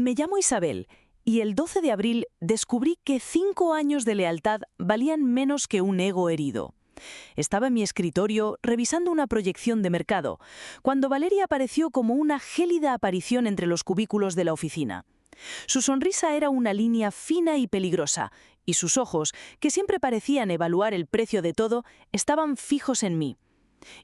Me llamo Isabel y el 12 de abril descubrí que 5 años de lealtad valían menos que un ego herido. Estaba en mi escritorio revisando una proyección de mercado, cuando Valeria apareció como una gélida aparición entre los cubículos de la oficina. Su sonrisa era una línea fina y peligrosa, y sus ojos, que siempre parecían evaluar el precio de todo, estaban fijos en mí.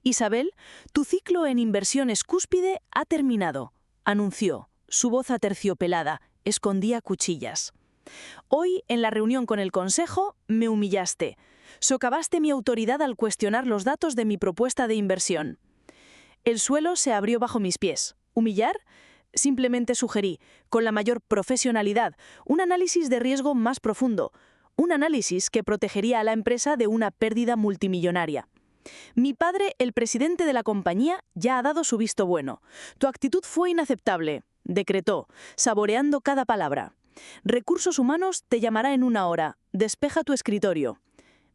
«Isabel, tu ciclo en inversiones cúspide ha terminado», anunció. Su voz aterciopelada escondía cuchillas. «Hoy, en la reunión con el consejo, me humillaste. Socavaste mi autoridad al cuestionar los datos de mi propuesta de inversión». El suelo se abrió bajo mis pies. ¿Humillar? Simplemente sugerí, con la mayor profesionalidad, un análisis de riesgo más profundo. Un análisis que protegería a la empresa de una pérdida multimillonaria. «Mi padre, el presidente de la compañía, ya ha dado su visto bueno. Tu actitud fue inaceptable», decretó, saboreando cada palabra. «Recursos humanos te llamará en 1 hora. Despeja tu escritorio».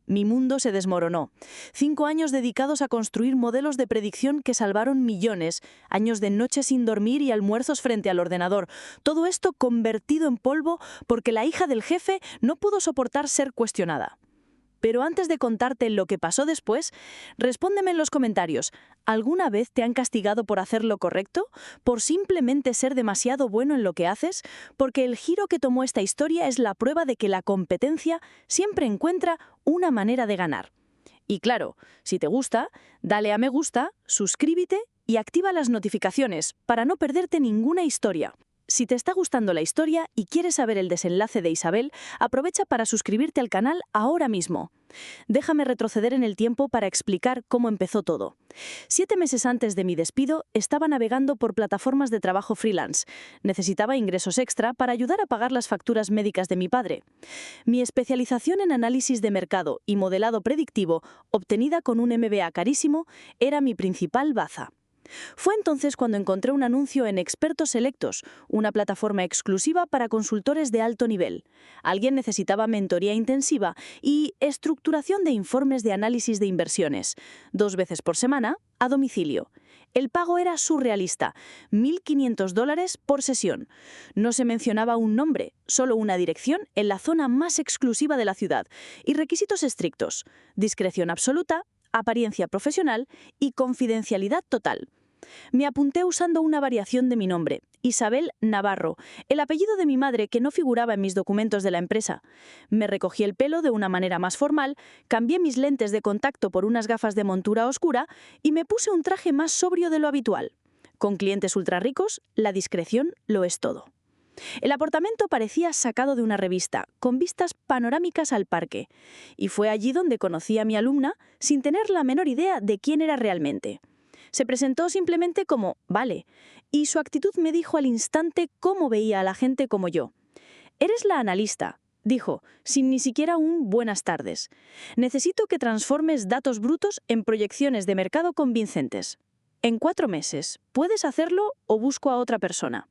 Mi mundo se desmoronó. 5 años dedicados a construir modelos de predicción que salvaron millones, años de noches sin dormir y almuerzos frente al ordenador. Todo esto convertido en polvo porque la hija del jefe no pudo soportar ser cuestionada. Pero antes de contarte lo que pasó después, respóndeme en los comentarios. ¿Alguna vez te han castigado por hacer lo correcto? ¿Por simplemente ser demasiado bueno en lo que haces? Porque el giro que tomó esta historia es la prueba de que la competencia siempre encuentra una manera de ganar. Y claro, si te gusta, dale a me gusta, suscríbete y activa las notificaciones para no perderte ninguna historia. Si te está gustando la historia y quieres saber el desenlace de Isabel, aprovecha para suscribirte al canal ahora mismo. Déjame retroceder en el tiempo para explicar cómo empezó todo. 7 meses antes de mi despido, estaba navegando por plataformas de trabajo freelance. Necesitaba ingresos extra para ayudar a pagar las facturas médicas de mi padre. Mi especialización en análisis de mercado y modelado predictivo, obtenida con un MBA carísimo, era mi principal baza. Fue entonces cuando encontré un anuncio en Expertos Selectos, una plataforma exclusiva para consultores de alto nivel. Alguien necesitaba mentoría intensiva y estructuración de informes de análisis de inversiones, 2 veces por semana, a domicilio. El pago era surrealista, $1.500 por sesión. No se mencionaba un nombre, solo una dirección en la zona más exclusiva de la ciudad y requisitos estrictos: discreción absoluta, apariencia profesional y confidencialidad total. Me apunté usando una variación de mi nombre, Isabel Navarro, el apellido de mi madre que no figuraba en mis documentos de la empresa. Me recogí el pelo de una manera más formal, cambié mis lentes de contacto por unas gafas de montura oscura y me puse un traje más sobrio de lo habitual. Con clientes ultra ricos, la discreción lo es todo. El apartamento parecía sacado de una revista, con vistas panorámicas al parque. Y fue allí donde conocí a mi alumna sin tener la menor idea de quién era realmente. Se presentó simplemente como «Vale», y su actitud me dijo al instante cómo veía a la gente como yo. «Eres la analista», dijo, sin ni siquiera un «buenas tardes». «Necesito que transformes datos brutos en proyecciones de mercado convincentes. En 4 meses, ¿puedes hacerlo o busco a otra persona?»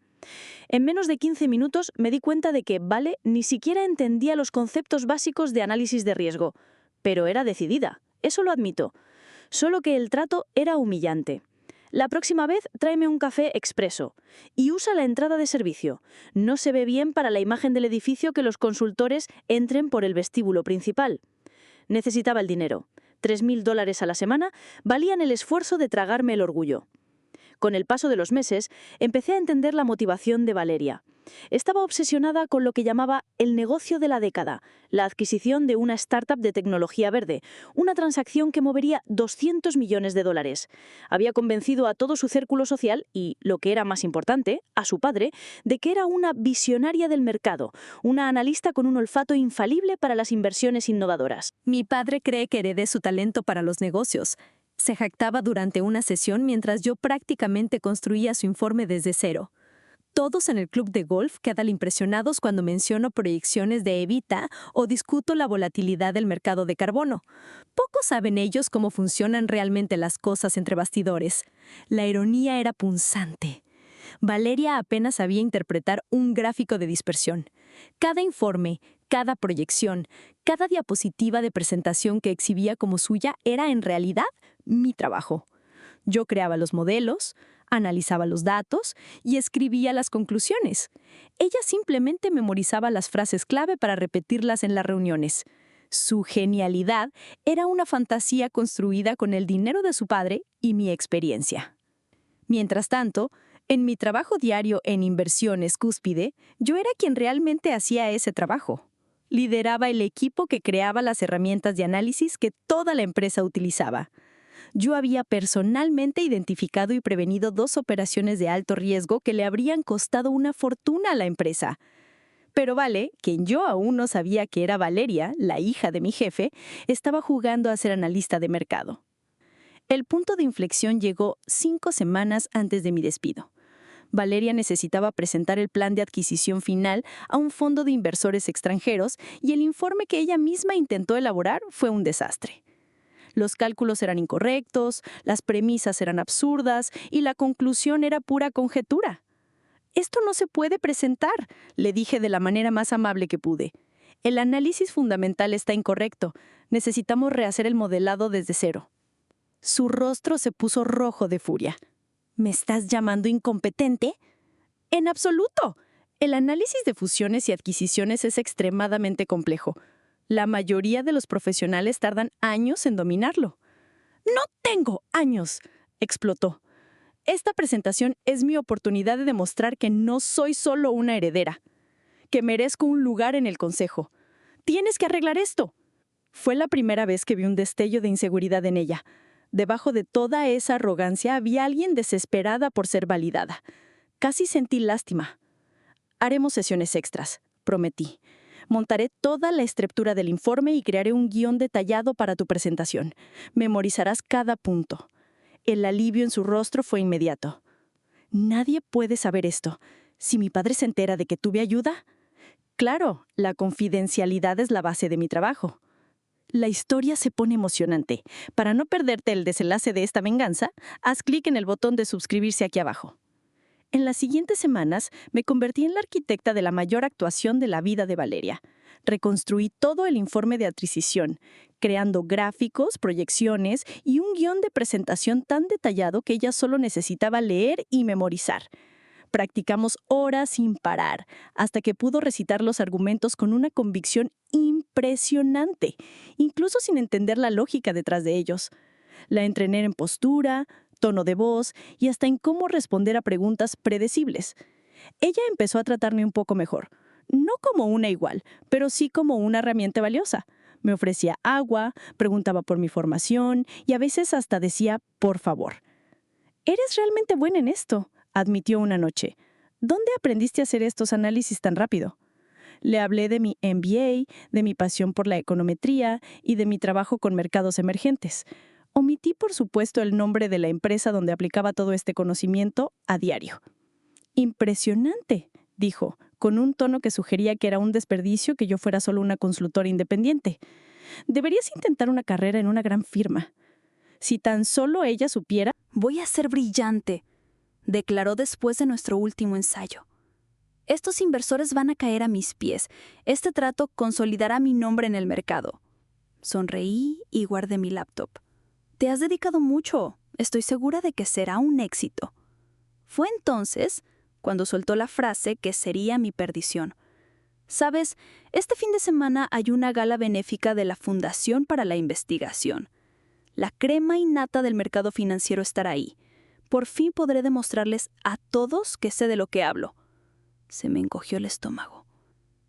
En menos de 15 minutos me di cuenta de que Vale ni siquiera entendía los conceptos básicos de análisis de riesgo. Pero era decidida, eso lo admito. Solo que el trato era humillante. «La próxima vez tráeme un café expreso y usa la entrada de servicio. No se ve bien para la imagen del edificio que los consultores entren por el vestíbulo principal». Necesitaba el dinero. $3.000 a la semana valían el esfuerzo de tragarme el orgullo. Con el paso de los meses, empecé a entender la motivación de Valeria. Estaba obsesionada con lo que llamaba el negocio de la década, la adquisición de una startup de tecnología verde, una transacción que movería $200 millones. Había convencido a todo su círculo social y, lo que era más importante, a su padre, de que era una visionaria del mercado, una analista con un olfato infalible para las inversiones innovadoras. «Mi padre cree que heredé su talento para los negocios», se jactaba durante una sesión mientras yo prácticamente construía su informe desde cero. Todos en el club de golf quedan impresionados cuando menciono proyecciones de EBITDA o discuto la volatilidad del mercado de carbono. Pocos saben ellos cómo funcionan realmente las cosas entre bastidores. La ironía era punzante. Valeria apenas sabía interpretar un gráfico de dispersión. Cada informe, cada proyección, cada diapositiva de presentación que exhibía como suya era en realidad mi trabajo. Yo creaba los modelos, Analizaba los datos y escribía las conclusiones. Ella simplemente memorizaba las frases clave para repetirlas en las reuniones. Su genialidad era una fantasía construida con el dinero de su padre y mi experiencia. Mientras tanto, en mi trabajo diario en Inversiones Cúspide, yo era quien realmente hacía ese trabajo. Lideraba el equipo que creaba las herramientas de análisis que toda la empresa utilizaba. Yo había personalmente identificado y prevenido 2 operaciones de alto riesgo que le habrían costado una fortuna a la empresa. Pero Vale, quien yo aún no sabía que era Valeria, la hija de mi jefe, estaba jugando a ser analista de mercado. El punto de inflexión llegó 5 semanas antes de mi despido. Valeria necesitaba presentar el plan de adquisición final a un fondo de inversores extranjeros y el informe que ella misma intentó elaborar fue un desastre. Los cálculos eran incorrectos, las premisas eran absurdas y la conclusión era pura conjetura. «Esto no se puede presentar», le dije de la manera más amable que pude. «El análisis fundamental está incorrecto. Necesitamos rehacer el modelado desde cero». Su rostro se puso rojo de furia. «¿Me estás llamando incompetente?» «En absoluto. El análisis de fusiones y adquisiciones es extremadamente complejo. La mayoría de los profesionales tardan años en dominarlo». «No tengo años», explotó. «Esta presentación es mi oportunidad de demostrar que no soy solo una heredera, que merezco un lugar en el consejo. Tienes que arreglar esto». Fue la primera vez que vi un destello de inseguridad en ella. Debajo de toda esa arrogancia había alguien desesperada por ser validada. Casi sentí lástima. «Haremos sesiones extras», prometí. «Montaré toda la estructura del informe y crearé un guión detallado para tu presentación. Memorizarás cada punto». El alivio en su rostro fue inmediato. «Nadie puede saber esto. Si mi padre se entera de que tuve ayuda...» «Claro, la confidencialidad es la base de mi trabajo». La historia se pone emocionante. Para no perderte el desenlace de esta venganza, haz clic en el botón de suscribirse aquí abajo. En las siguientes semanas, me convertí en la arquitecta de la mayor actuación de la vida de Valeria. Reconstruí todo el informe de adquisición, creando gráficos, proyecciones y un guión de presentación tan detallado que ella solo necesitaba leer y memorizar. Practicamos horas sin parar, hasta que pudo recitar los argumentos con una convicción impresionante, incluso sin entender la lógica detrás de ellos. La entrené en postura, tono de voz y hasta en cómo responder a preguntas predecibles. Ella empezó a tratarme un poco mejor, no como una igual, pero sí como una herramienta valiosa. Me ofrecía agua, preguntaba por mi formación y a veces hasta decía «por favor». «Eres realmente buena en esto», admitió una noche. «¿Dónde aprendiste a hacer estos análisis tan rápido?» Le hablé de mi MBA, de mi pasión por la econometría y de mi trabajo con mercados emergentes. Omití, por supuesto, el nombre de la empresa donde aplicaba todo este conocimiento a diario. «Impresionante», dijo, con un tono que sugería que era un desperdicio que yo fuera solo una consultora independiente. «Deberías intentar una carrera en una gran firma». Si tan solo ella supiera... «Voy a ser brillante», declaró después de nuestro último ensayo. «Estos inversores van a caer a mis pies. Este trato consolidará mi nombre en el mercado». Sonreí y guardé mi laptop. «Te has dedicado mucho. Estoy segura de que será un éxito». Fue entonces cuando soltó la frase que sería mi perdición. «Sabes, este fin de semana hay una gala benéfica de la Fundación para la Investigación. La crema innata del mercado financiero estará ahí. Por fin podré demostrarles a todos que sé de lo que hablo». Se me encogió el estómago.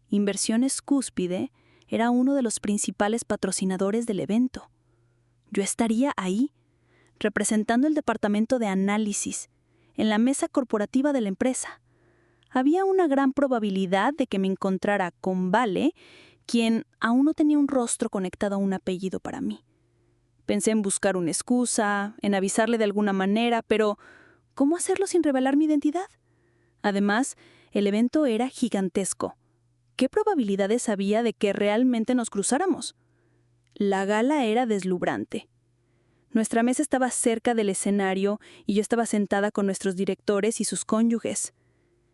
Inversiones Cúspide era uno de los principales patrocinadores del evento. Yo estaría ahí, representando el departamento de análisis, en la mesa corporativa de la empresa. Había una gran probabilidad de que me encontrara con Vale, quien aún no tenía un rostro conectado a un apellido para mí. Pensé en buscar una excusa, en avisarle de alguna manera, pero ¿cómo hacerlo sin revelar mi identidad? Además, el evento era gigantesco. ¿Qué probabilidades había de que realmente nos cruzáramos? La gala era deslumbrante. Nuestra mesa estaba cerca del escenario y yo estaba sentada con nuestros directores y sus cónyuges.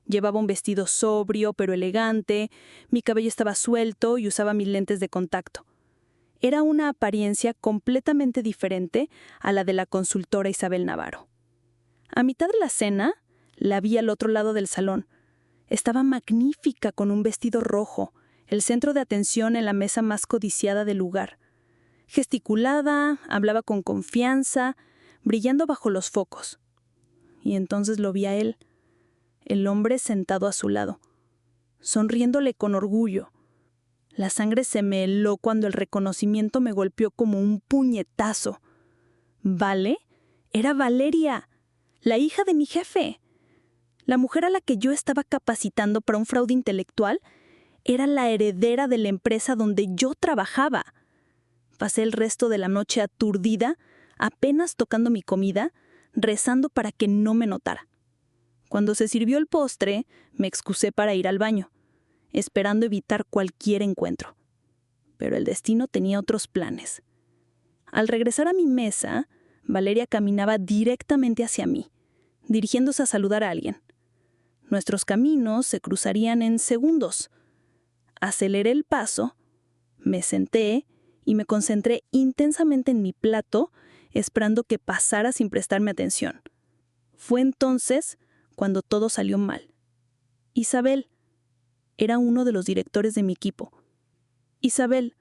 Llevaba un vestido sobrio pero elegante, mi cabello estaba suelto y usaba mis lentes de contacto. Era una apariencia completamente diferente a la de la consultora Isabel Navarro. A mitad de la cena, la vi al otro lado del salón. Estaba magnífica con un vestido rojo, el centro de atención en la mesa más codiciada del lugar. Gesticulaba, hablaba con confianza, brillando bajo los focos. Y entonces lo vi a él, el hombre sentado a su lado, sonriéndole con orgullo. La sangre se me heló cuando el reconocimiento me golpeó como un puñetazo. ¿Vale? Era Valeria, la hija de mi jefe. La mujer a la que yo estaba capacitando para un fraude intelectual era la heredera de la empresa donde yo trabajaba. Pasé el resto de la noche aturdida, apenas tocando mi comida, rezando para que no me notara. Cuando se sirvió el postre, me excusé para ir al baño, esperando evitar cualquier encuentro. Pero el destino tenía otros planes. Al regresar a mi mesa, Valeria caminaba directamente hacia mí, dirigiéndose a saludar a alguien. Nuestros caminos se cruzarían en segundos. Aceleré el paso, me senté y me concentré intensamente en mi plato, esperando que pasara sin prestarme atención. Fue entonces cuando todo salió mal. Isabel era uno de los directores de mi equipo. Isabel,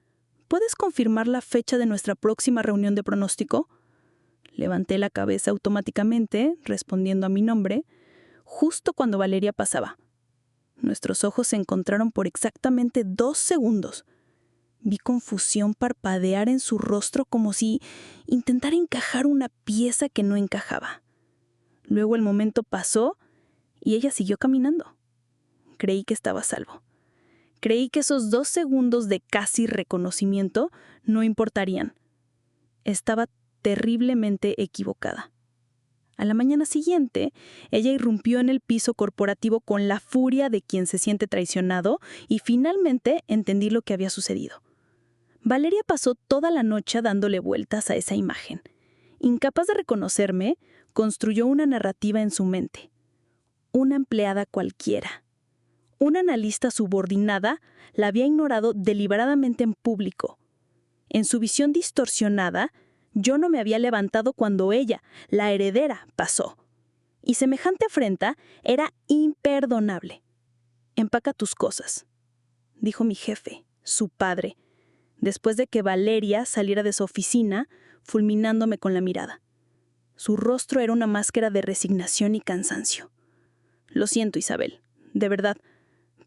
¿puedes confirmar la fecha de nuestra próxima reunión de pronóstico? Levanté la cabeza automáticamente, respondiendo a mi nombre, justo cuando Valeria pasaba. Nuestros ojos se encontraron por exactamente 2 segundos. Vi confusión parpadear en su rostro como si intentara encajar una pieza que no encajaba. Luego el momento pasó y ella siguió caminando. Creí que estaba a salvo. Creí que esos 2 segundos de casi reconocimiento no importarían. Estaba terriblemente equivocada. A la mañana siguiente, ella irrumpió en el piso corporativo con la furia de quien se siente traicionado y finalmente entendí lo que había sucedido. Valeria pasó toda la noche dándole vueltas a esa imagen. Incapaz de reconocerme, construyó una narrativa en su mente. Una empleada cualquiera. Una analista subordinada la había ignorado deliberadamente en público. En su visión distorsionada, yo no me había levantado cuando ella, la heredera, pasó. Y semejante afrenta era imperdonable. «Empaca tus cosas», dijo mi jefe, su padre, después de que Valeria saliera de su oficina, fulminándome con la mirada. Su rostro era una máscara de resignación y cansancio. «Lo siento, Isabel, de verdad,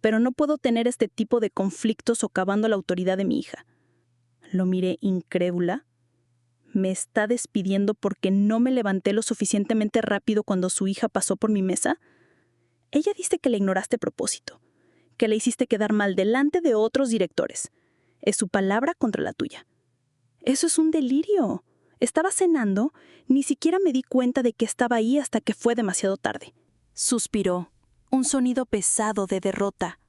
pero no puedo tener este tipo de conflictos socavando la autoridad de mi hija». Lo miré incrédula. ¿Me está despidiendo porque no me levanté lo suficientemente rápido cuando su hija pasó por mi mesa? Ella dice que la ignoraste a propósito, que la hiciste quedar mal delante de otros directores. Es su palabra contra la tuya. Eso es un delirio. Estaba cenando, ni siquiera me di cuenta de que estaba ahí hasta que fue demasiado tarde. Suspiró, un sonido pesado de derrota.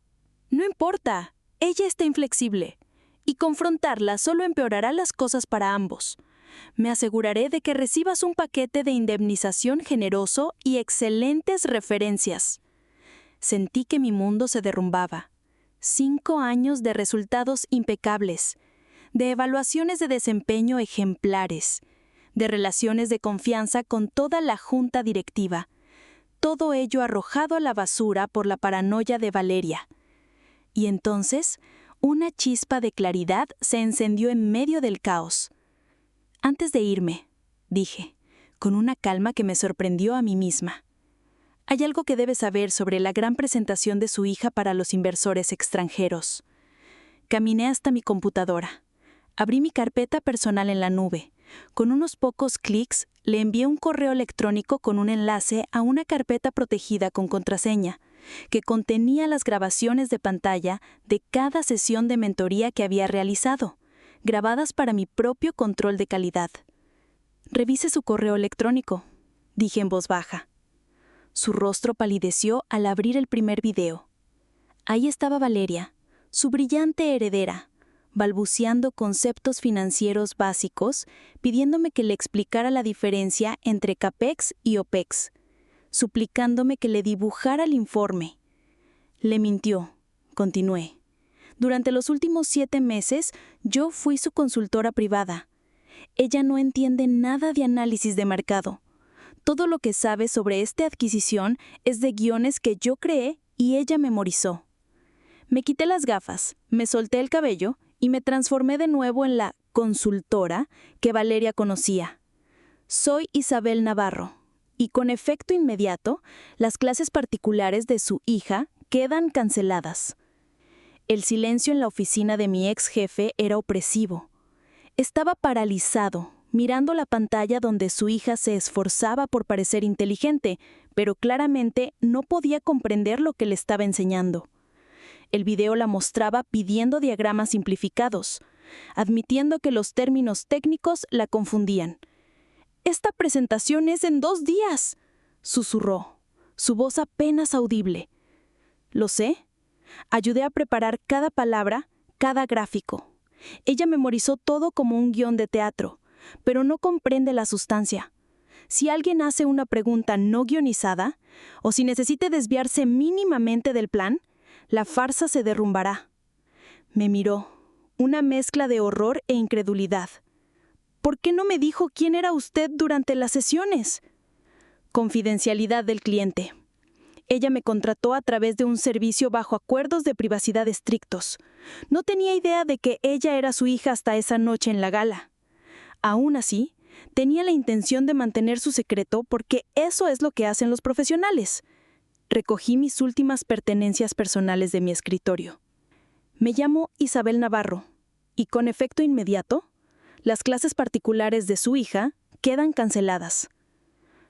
No importa, ella está inflexible, y confrontarla solo empeorará las cosas para ambos. Me aseguraré de que recibas un paquete de indemnización generoso y excelentes referencias. Sentí que mi mundo se derrumbaba. 5 años de resultados impecables, de evaluaciones de desempeño ejemplares, de relaciones de confianza con toda la junta directiva. Todo ello arrojado a la basura por la paranoia de Valeria. Y entonces, una chispa de claridad se encendió en medio del caos. «Antes de irme», dije, con una calma que me sorprendió a mí misma. «Hay algo que debes saber sobre la gran presentación de su hija para los inversores extranjeros». Caminé hasta mi computadora. Abrí mi carpeta personal en la nube. Con unos pocos clics, le envié un correo electrónico con un enlace a una carpeta protegida con contraseña, que contenía las grabaciones de pantalla de cada sesión de mentoría que había realizado, grabadas para mi propio control de calidad. «Revise su correo electrónico», dije en voz baja. Su rostro palideció al abrir el primer video. Ahí estaba Valeria, su brillante heredera, balbuceando conceptos financieros básicos, pidiéndome que le explicara la diferencia entre CAPEX y OPEX, suplicándome que le dibujara el informe. Le mintió, continué. Durante los últimos 7 meses, yo fui su consultora privada. Ella no entiende nada de análisis de mercado. Todo lo que sabe sobre esta adquisición es de guiones que yo creé y ella memorizó. Me quité las gafas, me solté el cabello y me transformé de nuevo en la consultora que Valeria conocía. Soy Isabel Navarro, y con efecto inmediato, las clases particulares de su hija quedan canceladas. El silencio en la oficina de mi ex jefe era opresivo. Estaba paralizado, mirando la pantalla donde su hija se esforzaba por parecer inteligente, pero claramente no podía comprender lo que le estaba enseñando. El video la mostraba pidiendo diagramas simplificados, admitiendo que los términos técnicos la confundían. «Esta presentación es en 2 días», susurró, su voz apenas audible. «Lo sé». Ayudé a preparar cada palabra, cada gráfico. Ella memorizó todo como un guión de teatro, pero no comprende la sustancia. Si alguien hace una pregunta no guionizada, o si necesite desviarse mínimamente del plan, la farsa se derrumbará. Me miró, una mezcla de horror e incredulidad. ¿Por qué no me dijo quién era usted durante las sesiones? Confidencialidad del cliente. Ella me contrató a través de un servicio bajo acuerdos de privacidad estrictos. No tenía idea de que ella era su hija hasta esa noche en la gala. Aún así, tenía la intención de mantener su secreto porque eso es lo que hacen los profesionales. Recogí mis últimas pertenencias personales de mi escritorio. Me llamo Isabel Navarro, y con efecto inmediato, las clases particulares de su hija quedan canceladas.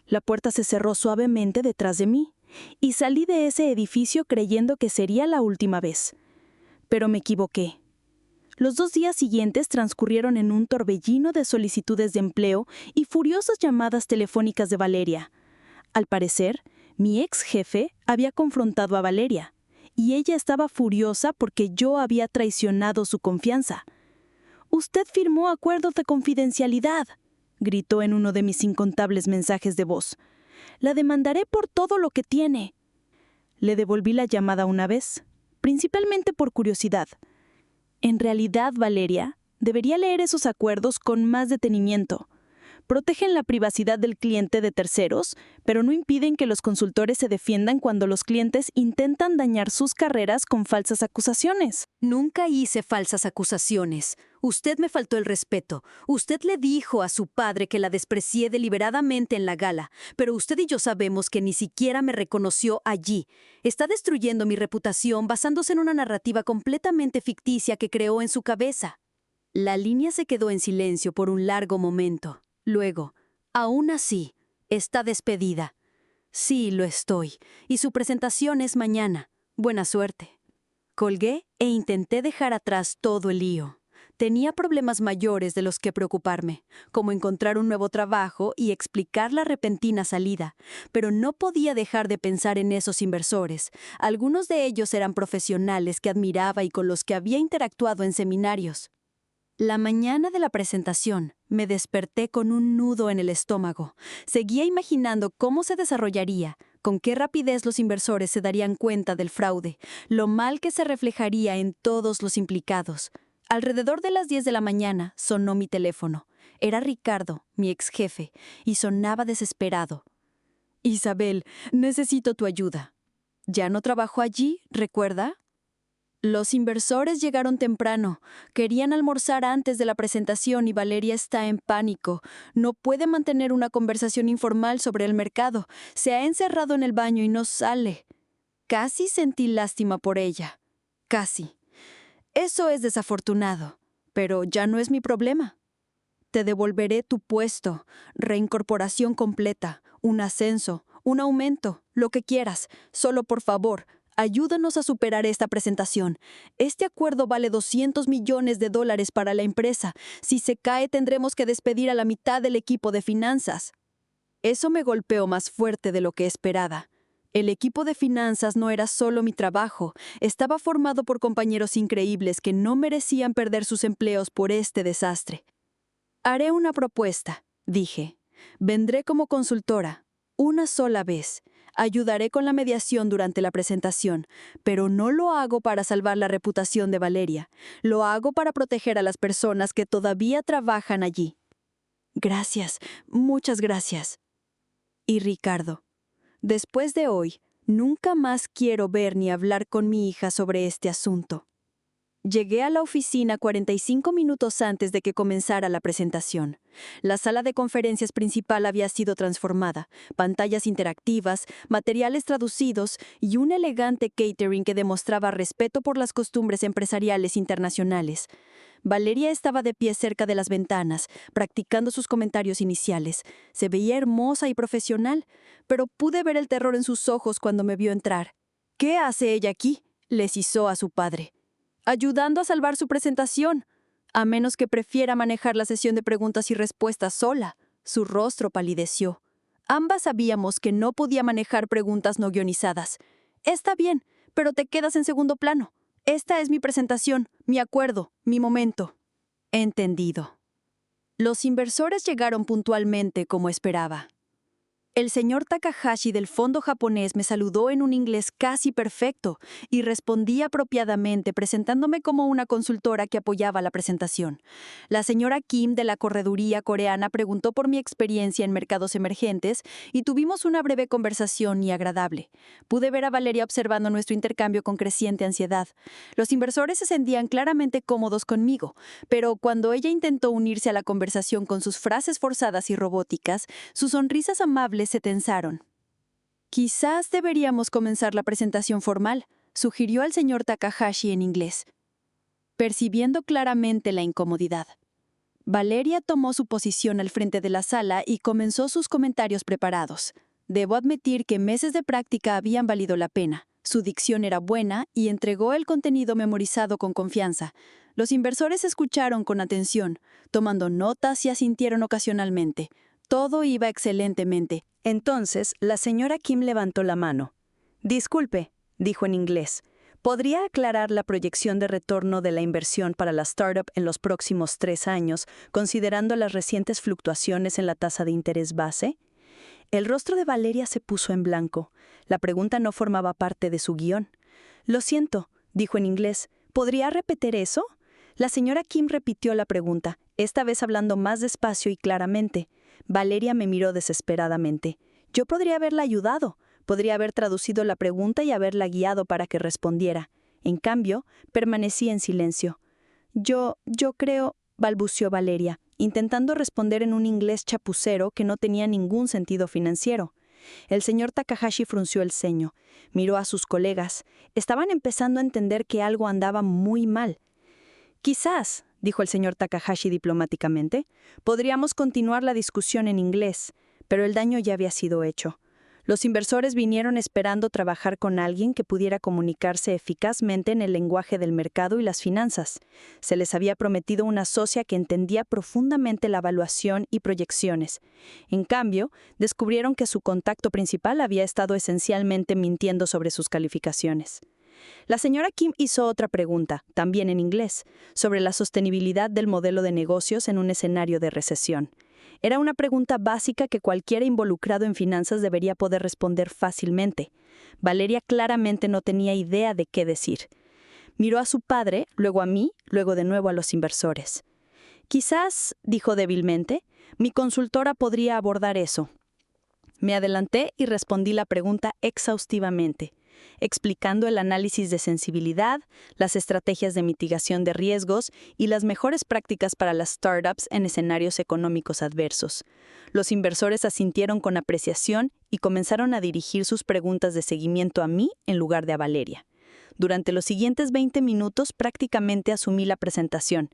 La puerta se cerró suavemente detrás de mí, y salí de ese edificio creyendo que sería la última vez. Pero me equivoqué. Los 2 días siguientes transcurrieron en un torbellino de solicitudes de empleo y furiosas llamadas telefónicas de Valeria. Al parecer, mi ex jefe había confrontado a Valeria, y ella estaba furiosa porque yo había traicionado su confianza. «Usted firmó acuerdos de confidencialidad», gritó en uno de mis incontables mensajes de voz. «La demandaré por todo lo que tiene». Le devolví la llamada una vez, principalmente por curiosidad. En realidad, Valeria, debería leer esos acuerdos con más detenimiento. Protegen la privacidad del cliente de terceros, pero no impiden que los consultores se defiendan cuando los clientes intentan dañar sus carreras con falsas acusaciones. Nunca hice falsas acusaciones. Usted me faltó el respeto. Usted le dijo a su padre que la desprecié deliberadamente en la gala, pero usted y yo sabemos que ni siquiera me reconoció allí. Está destruyendo mi reputación basándose en una narrativa completamente ficticia que creó en su cabeza. La línea se quedó en silencio por un largo momento. Luego, aún así, está despedida. Sí, lo estoy, y su presentación es mañana. Buena suerte. Colgué e intenté dejar atrás todo el lío. Tenía problemas mayores de los que preocuparme, como encontrar un nuevo trabajo y explicar la repentina salida, pero no podía dejar de pensar en esos inversores. Algunos de ellos eran profesionales que admiraba y con los que había interactuado en seminarios. La mañana de la presentación, me desperté con un nudo en el estómago. Seguía imaginando cómo se desarrollaría, con qué rapidez los inversores se darían cuenta del fraude, lo mal que se reflejaría en todos los implicados. Alrededor de las 10 de la mañana sonó mi teléfono. Era Ricardo, mi ex jefe, y sonaba desesperado. «Isabel, necesito tu ayuda. Ya no trabajo allí, ¿recuerda? Los inversores llegaron temprano. Querían almorzar antes de la presentación y Valeria está en pánico. No puede mantener una conversación informal sobre el mercado. Se ha encerrado en el baño y no sale». Casi sentí lástima por ella. Casi. Eso es desafortunado, pero ya no es mi problema. Te devolveré tu puesto, reincorporación completa, un ascenso, un aumento, lo que quieras. Solo por favor, ayúdanos a superar esta presentación. Este acuerdo vale $200 millones para la empresa. Si se cae, tendremos que despedir a la mitad del equipo de finanzas. Eso me golpeó más fuerte de lo que esperaba. El equipo de finanzas no era solo mi trabajo, estaba formado por compañeros increíbles que no merecían perder sus empleos por este desastre. Haré una propuesta, dije. Vendré como consultora, una sola vez. Ayudaré con la mediación durante la presentación, pero no lo hago para salvar la reputación de Valeria. Lo hago para proteger a las personas que todavía trabajan allí. Gracias, muchas gracias. Y Ricardo, después de hoy, nunca más quiero ver ni hablar con mi hija sobre este asunto. Llegué a la oficina 45 minutos antes de que comenzara la presentación. La sala de conferencias principal había sido transformada, pantallas interactivas, materiales traducidos y un elegante catering que demostraba respeto por las costumbres empresariales internacionales. Valeria estaba de pie cerca de las ventanas, practicando sus comentarios iniciales. Se veía hermosa y profesional, pero pude ver el terror en sus ojos cuando me vio entrar. ¿Qué hace ella aquí?, le hizó a su padre. Ayudando a salvar su presentación, a menos que prefiera manejar la sesión de preguntas y respuestas sola. Su rostro palideció. Ambas sabíamos que no podía manejar preguntas no guionizadas. Está bien, pero te quedas en segundo plano. Esta es mi presentación, mi acuerdo, mi momento. Entendido. Los inversores llegaron puntualmente como esperaba. El señor Takahashi del fondo japonés me saludó en un inglés casi perfecto y respondí apropiadamente presentándome como una consultora que apoyaba la presentación. La señora Kim de la correduría coreana preguntó por mi experiencia en mercados emergentes y tuvimos una breve conversación y agradable. Pude ver a Valeria observando nuestro intercambio con creciente ansiedad. Los inversores se sentían claramente cómodos conmigo, pero cuando ella intentó unirse a la conversación con sus frases forzadas y robóticas, sus sonrisas amables se tensaron. Quizás deberíamos comenzar la presentación formal, sugirió el señor Takahashi en inglés, percibiendo claramente la incomodidad. Valeria tomó su posición al frente de la sala y comenzó sus comentarios preparados. Debo admitir que meses de práctica habían valido la pena. Su dicción era buena y entregó el contenido memorizado con confianza. Los inversores escucharon con atención, tomando notas y asintieron ocasionalmente. Todo iba excelentemente. Entonces, la señora Kim levantó la mano. «Disculpe», dijo en inglés, ¿podría aclarar la proyección de retorno de la inversión para la startup en los próximos 3 años, considerando las recientes fluctuaciones en la tasa de interés base? El rostro de Valeria se puso en blanco. La pregunta no formaba parte de su guión. «Lo siento», dijo en inglés, ¿podría repetir eso? La señora Kim repitió la pregunta, esta vez hablando más despacio y claramente. Valeria me miró desesperadamente. Yo podría haberla ayudado, podría haber traducido la pregunta y haberla guiado para que respondiera. En cambio, permanecí en silencio. Yo creo, balbuceó Valeria, intentando responder en un inglés chapucero que no tenía ningún sentido financiero. El señor Takahashi frunció el ceño, miró a sus colegas. Estaban empezando a entender que algo andaba muy mal. Quizás, dijo el señor Takahashi diplomáticamente, podríamos continuar la discusión en inglés, pero el daño ya había sido hecho. Los inversores vinieron esperando trabajar con alguien que pudiera comunicarse eficazmente en el lenguaje del mercado y las finanzas. Se les había prometido una socia que entendía profundamente la evaluación y proyecciones. En cambio, descubrieron que su contacto principal había estado esencialmente mintiendo sobre sus calificaciones. La señora Kim hizo otra pregunta, también en inglés, sobre la sostenibilidad del modelo de negocios en un escenario de recesión. Era una pregunta básica que cualquiera involucrado en finanzas debería poder responder fácilmente. Valeria claramente no tenía idea de qué decir. Miró a su padre, luego a mí, luego de nuevo a los inversores. Quizás, dijo débilmente, mi consultora podría abordar eso. Me adelanté y respondí la pregunta exhaustivamente, explicando el análisis de sensibilidad, las estrategias de mitigación de riesgos y las mejores prácticas para las startups en escenarios económicos adversos. Los inversores asintieron con apreciación y comenzaron a dirigir sus preguntas de seguimiento a mí en lugar de a Valeria. Durante los siguientes 20 minutos prácticamente asumí la presentación.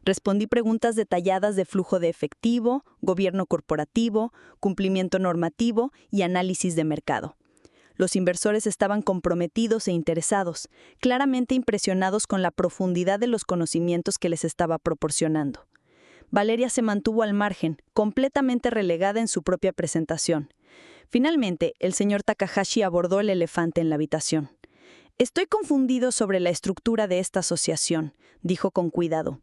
Respondí preguntas detalladas de flujo de efectivo, gobierno corporativo, cumplimiento normativo y análisis de mercado. Los inversores estaban comprometidos e interesados, claramente impresionados con la profundidad de los conocimientos que les estaba proporcionando. Valeria se mantuvo al margen, completamente relegada en su propia presentación. Finalmente, el señor Takahashi abordó el elefante en la habitación. «Estoy confundido sobre la estructura de esta asociación», dijo con cuidado.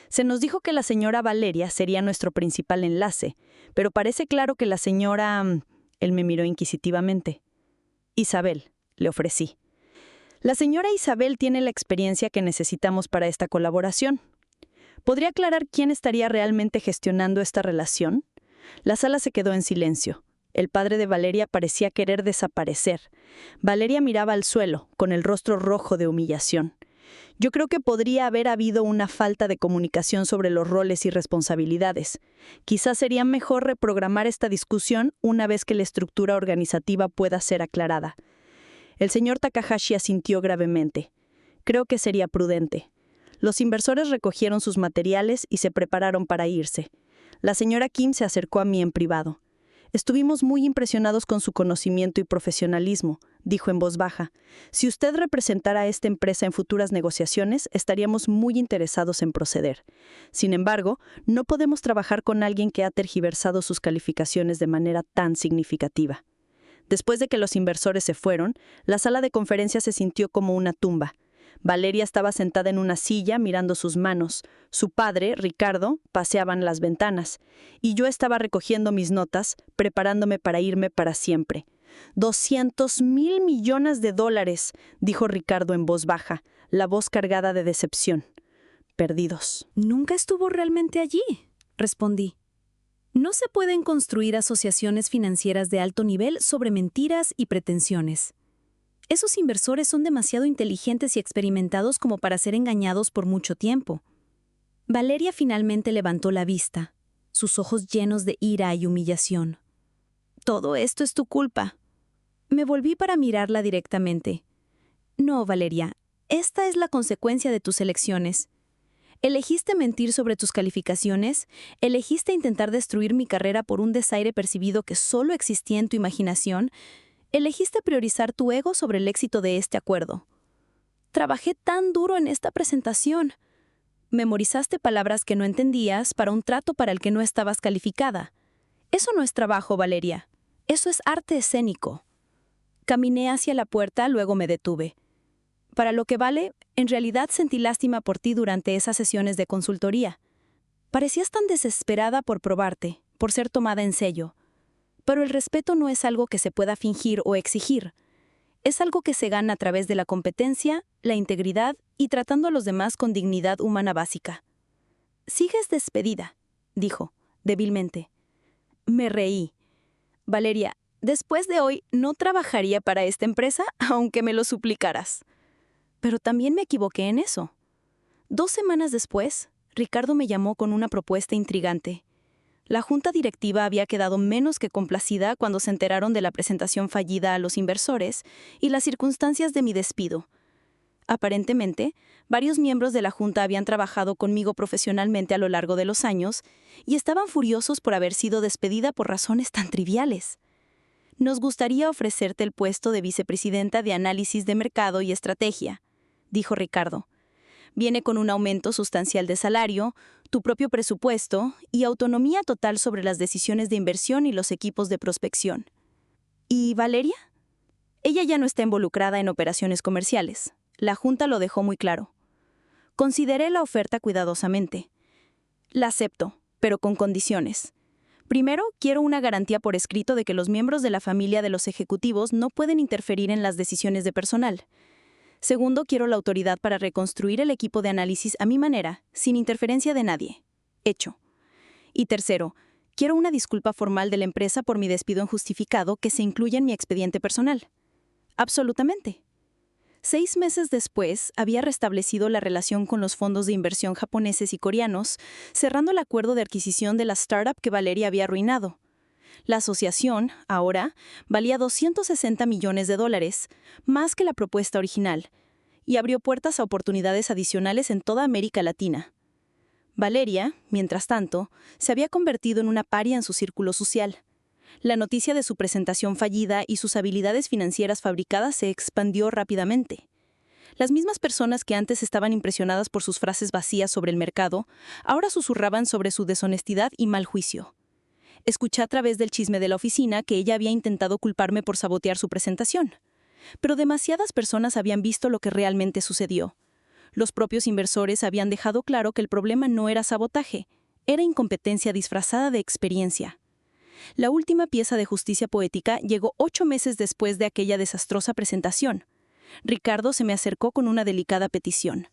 «Se nos dijo que la señora Valeria sería nuestro principal enlace, pero parece claro que la señora...» Él me miró inquisitivamente. «Isabel», le ofrecí. «La señora Isabel tiene la experiencia que necesitamos para esta colaboración. ¿Podría aclarar quién estaría realmente gestionando esta relación?» La sala se quedó en silencio. El padre de Valeria parecía querer desaparecer. Valeria miraba al suelo, con el rostro rojo de humillación. Yo creo que podría haber habido una falta de comunicación sobre los roles y responsabilidades. Quizás sería mejor reprogramar esta discusión una vez que la estructura organizativa pueda ser aclarada. El señor Takahashi asintió gravemente. Creo que sería prudente. Los inversores recogieron sus materiales y se prepararon para irse. La señora Kim se acercó a mí en privado. Estuvimos muy impresionados con su conocimiento y profesionalismo, dijo en voz baja. Si usted representara a esta empresa en futuras negociaciones, estaríamos muy interesados en proceder. Sin embargo, no podemos trabajar con alguien que ha tergiversado sus calificaciones de manera tan significativa. Después de que los inversores se fueron, la sala de conferencias se sintió como una tumba. Valeria estaba sentada en una silla mirando sus manos. Su padre, Ricardo, paseaban las ventanas. Y yo estaba recogiendo mis notas, preparándome para irme para siempre. $200,000 millones, dijo Ricardo en voz baja, la voz cargada de decepción. Perdidos. Nunca estuvo realmente allí, respondí. No se pueden construir asociaciones financieras de alto nivel sobre mentiras y pretensiones. Esos inversores son demasiado inteligentes y experimentados como para ser engañados por mucho tiempo. Valeria finalmente levantó la vista, sus ojos llenos de ira y humillación. Todo esto es tu culpa. Me volví para mirarla directamente. No, Valeria, esta es la consecuencia de tus elecciones. Elegiste mentir sobre tus calificaciones, elegiste intentar destruir mi carrera por un desaire percibido que solo existía en tu imaginación. Elegiste priorizar tu ego sobre el éxito de este acuerdo. Trabajé tan duro en esta presentación. Memorizaste palabras que no entendías para un trato para el que no estabas calificada. Eso no es trabajo, Valeria. Eso es arte escénico. Caminé hacia la puerta, luego me detuve. Para lo que vale, en realidad sentí lástima por ti durante esas sesiones de consultoría. Parecías tan desesperada por probarte, por ser tomada en serio. Pero el respeto no es algo que se pueda fingir o exigir. Es algo que se gana a través de la competencia, la integridad y tratando a los demás con dignidad humana básica. «Sigues despedida», dijo, débilmente. Me reí. «Valeria, después de hoy no trabajaría para esta empresa, aunque me lo suplicaras». Pero también me equivoqué en eso. 2 semanas después, Ricardo me llamó con una propuesta intrigante. La junta directiva había quedado menos que complacida cuando se enteraron de la presentación fallida a los inversores y las circunstancias de mi despido. Aparentemente, varios miembros de la junta habían trabajado conmigo profesionalmente a lo largo de los años y estaban furiosos por haber sido despedida por razones tan triviales. Nos gustaría ofrecerte el puesto de vicepresidenta de análisis de mercado y estrategia, dijo Ricardo. Viene con un aumento sustancial de salario, tu propio presupuesto y autonomía total sobre las decisiones de inversión y los equipos de prospección. ¿Y Valeria? Ella ya no está involucrada en operaciones comerciales. La junta lo dejó muy claro. Consideré la oferta cuidadosamente. La acepto, pero con condiciones. Primero, quiero una garantía por escrito de que los miembros de la familia de los ejecutivos no pueden interferir en las decisiones de personal. Segundo, quiero la autoridad para reconstruir el equipo de análisis a mi manera, sin interferencia de nadie. Hecho. Y tercero, quiero una disculpa formal de la empresa por mi despido injustificado que se incluya en mi expediente personal. Absolutamente. 6 meses después, había restablecido la relación con los fondos de inversión japoneses y coreanos, cerrando el acuerdo de adquisición de la startup que Valeria había arruinado. La asociación, ahora, valía $260 millones, más que la propuesta original, y abrió puertas a oportunidades adicionales en toda América Latina. Valeria, mientras tanto, se había convertido en una paria en su círculo social. La noticia de su presentación fallida y sus habilidades financieras fabricadas se expandió rápidamente. Las mismas personas que antes estaban impresionadas por sus frases vacías sobre el mercado, ahora susurraban sobre su deshonestidad y mal juicio. Escuché a través del chisme de la oficina que ella había intentado culparme por sabotear su presentación. Pero demasiadas personas habían visto lo que realmente sucedió. Los propios inversores habían dejado claro que el problema no era sabotaje, era incompetencia disfrazada de experiencia. La última pieza de justicia poética llegó 8 meses después de aquella desastrosa presentación. Ricardo se me acercó con una delicada petición.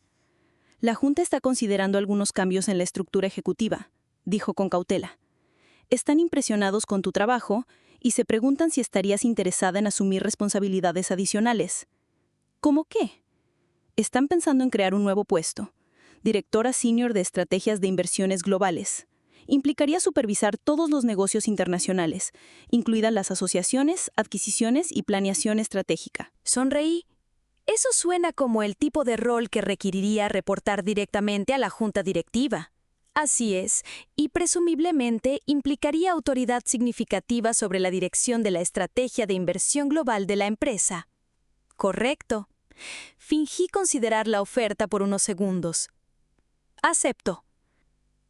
La Junta está considerando algunos cambios en la estructura ejecutiva, dijo con cautela. Están impresionados con tu trabajo y se preguntan si estarías interesada en asumir responsabilidades adicionales. ¿Cómo qué? Están pensando en crear un nuevo puesto, directora senior de estrategias de inversiones globales. Implicaría supervisar todos los negocios internacionales, incluidas las asociaciones, adquisiciones y planeación estratégica. Sonreí. Eso suena como el tipo de rol que requeriría reportar directamente a la junta directiva. Así es, y presumiblemente implicaría autoridad significativa sobre la dirección de la estrategia de inversión global de la empresa. Correcto. Fingí considerar la oferta por unos segundos. Acepto.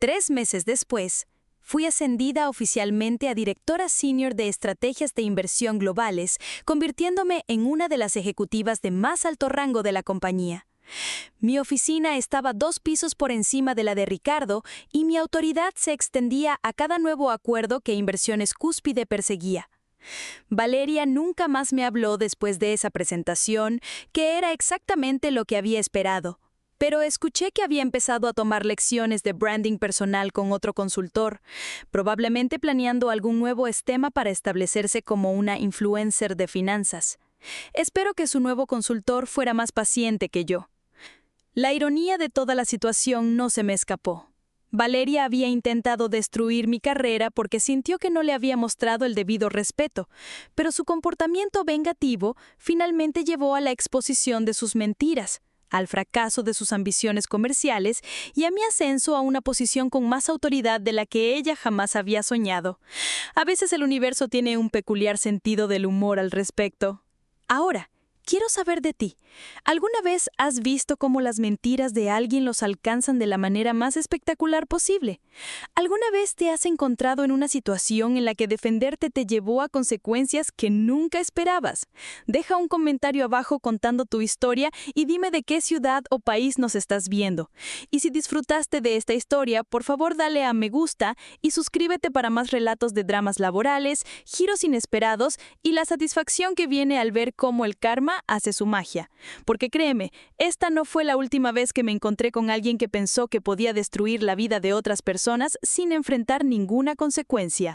3 meses después, fui ascendida oficialmente a directora senior de estrategias de inversión globales, convirtiéndome en una de las ejecutivas de más alto rango de la compañía. Mi oficina estaba 2 pisos por encima de la de Ricardo y mi autoridad se extendía a cada nuevo acuerdo que Inversiones Cúspide perseguía. Valeria nunca más me habló después de esa presentación, que era exactamente lo que había esperado. Pero escuché que había empezado a tomar lecciones de branding personal con otro consultor, probablemente planeando algún nuevo esquema para establecerse como una influencer de finanzas. Espero que su nuevo consultor fuera más paciente que yo. La ironía de toda la situación no se me escapó. Valeria había intentado destruir mi carrera porque sintió que no le había mostrado el debido respeto, pero su comportamiento vengativo finalmente llevó a la exposición de sus mentiras, al fracaso de sus ambiciones comerciales y a mi ascenso a una posición con más autoridad de la que ella jamás había soñado. A veces el universo tiene un peculiar sentido del humor al respecto. Ahora, quiero saber de ti. ¿Alguna vez has visto cómo las mentiras de alguien los alcanzan de la manera más espectacular posible? ¿Alguna vez te has encontrado en una situación en la que defenderte te llevó a consecuencias que nunca esperabas? Deja un comentario abajo contando tu historia y dime de qué ciudad o país nos estás viendo. Y si disfrutaste de esta historia, por favor dale a me gusta y suscríbete para más relatos de dramas laborales, giros inesperados y la satisfacción que viene al ver cómo el karma hace su magia. Porque créeme, esta no fue la última vez que me encontré con alguien que pensó que podía destruir la vida de otras personas sin enfrentar ninguna consecuencia.